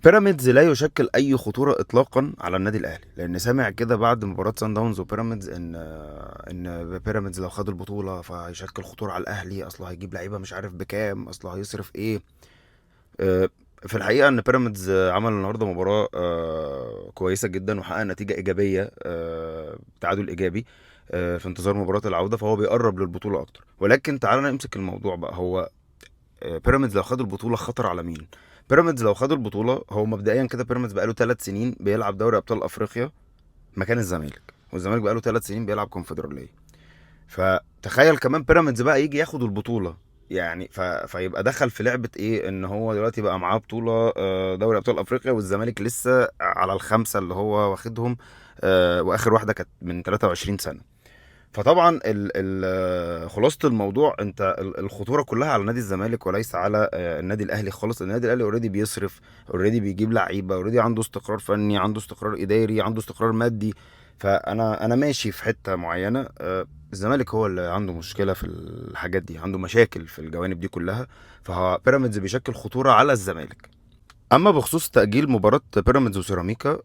بيراميدز لا يشكل اي خطوره اطلاقا على النادي الاهلي، لان سامع كده بعد مباراه سان داونز وبيراميدز ان بيراميدز لو خد البطوله فهيشكل خطوره على الاهلي، اصله هيجيب لعيبه مش عارف بكام، اصله هيصرف ايه. آه، في الحقيقه ان بيراميدز عمل النهارده مباراه كويسه جدا وحقق نتيجه ايجابيه، تعادل ايجابي في انتظار مباراه العوده، فهو بيقرب للبطوله اكتر. ولكن تعالى نمسك الموضوع بقى. هو بيراميدز لو خد البطوله خطر على مين؟ بيراميدز لو خد البطوله، هو مبدئيا كده بيراميدز بقاله 3 سنين بيلعب دوري ابطال افريقيا مكان الزمالك، والزمالك بقاله 3 سنين بيلعب كونفدراليه. فتخيل كمان بيراميدز بقى يجي ياخد البطوله، يعني فيبقى دخل في لعبه ايه، ان هو دلوقتي بقى معاه بطوله دوري ابطال افريقيا، والزمالك لسه على الخمسه اللي هو واخدهم، واخر واحده كانت من 23 سنه. فطبعا خلاصه الموضوع، انت الخطوره كلها على نادي الزمالك وليس على النادي الاهلي خالص. النادي الاهلي اوريدي بيصرف، اوريدي بيجيب لعيبه، اوريدي عنده استقرار فني، عنده استقرار اداري، عنده استقرار مادي. فانا ماشي في حته معينه. الزمالك هو اللي عنده مشكله في الحاجات دي، عنده مشاكل في الجوانب دي كلها. فبيراميدز بيشكل خطوره على الزمالك. اما بخصوص تأجيل مباراة بيراميدز وسيراميكا،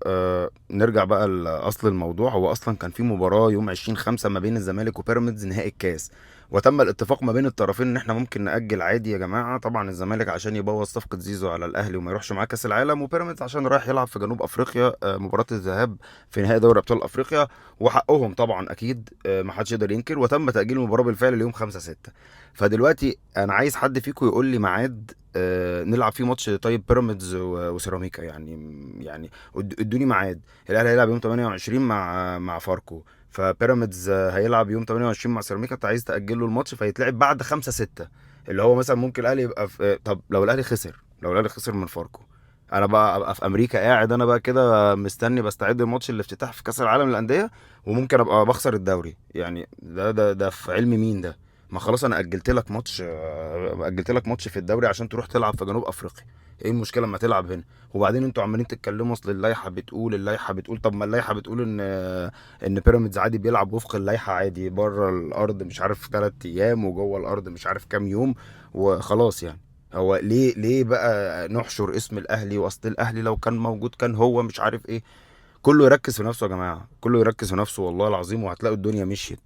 نرجع بقى لأصل الموضوع. هو أصلا كان في مباراة يوم 20/5 ما بين الزمالك وبيراميدز نهائي الكاس، وتم الاتفاق ما بين الطرفين ان احنا ممكن نأجل عادي يا جماعة. طبعا الزمالك عشان يبوظ صفقة زيزو على الأهلي وما يروحش معاه كأس العالم، وبيراميدز عشان رايح يلعب في جنوب أفريقيا مباراة الذهاب في نهائي دوري أبطال أفريقيا. وحقهم طبعا أكيد، ما حدش يقدر ينكر. وتم تأجيل المباراة بالفعل ليوم 5/6. فدلوقتي أنا عايز حد فيكم يقول لي ميعاد نلعب فيه ماتش طيب بيراميدز وسيراميكا. يعني ادوني ميعاد. الاهلي هيلعب يوم 28 مع فاركو، فبيراميدز هيلعب يوم 28 مع سيراميكا. انت عايز تأجل له الماتش فيتلعب بعد 5/6، اللي هو مثلا ممكن الاهلي يبقى في. طب لو الاهلي خسر، لو الاهلي خسر من فاركو، انا بقى ابقى في امريكا قاعد انا بقى كده مستني بستعد الماتش الافتتاح في كاس العالم للانديه، وممكن ابقى بخسر الدوري. يعني ده في علم مين ده؟ ما خلاص انا اجلت لك ماتش، اجلت لك ماتش في الدوري عشان تروح تلعب في جنوب افريقيا. ايه المشكله اما تلعب هنا؟ وبعدين انتوا عمالين تتكلموا اصل اللائحه بتقول، اللائحه بتقول. طب ما اللائحه بتقول ان بيراميدز عادي بيلعب وفق اللائحه عادي، بره الارض مش عارف 3 ايام وجوه الارض مش عارف كام يوم وخلاص يعني. هو ليه بقى نحشر اسم الاهلي؟ واصل الاهلي لو كان موجود كان هو مش عارف ايه. كله يركز في نفسه يا جماعه، كله يركز في نفسه والله العظيم، وهتلاقوا الدنيا مشيت.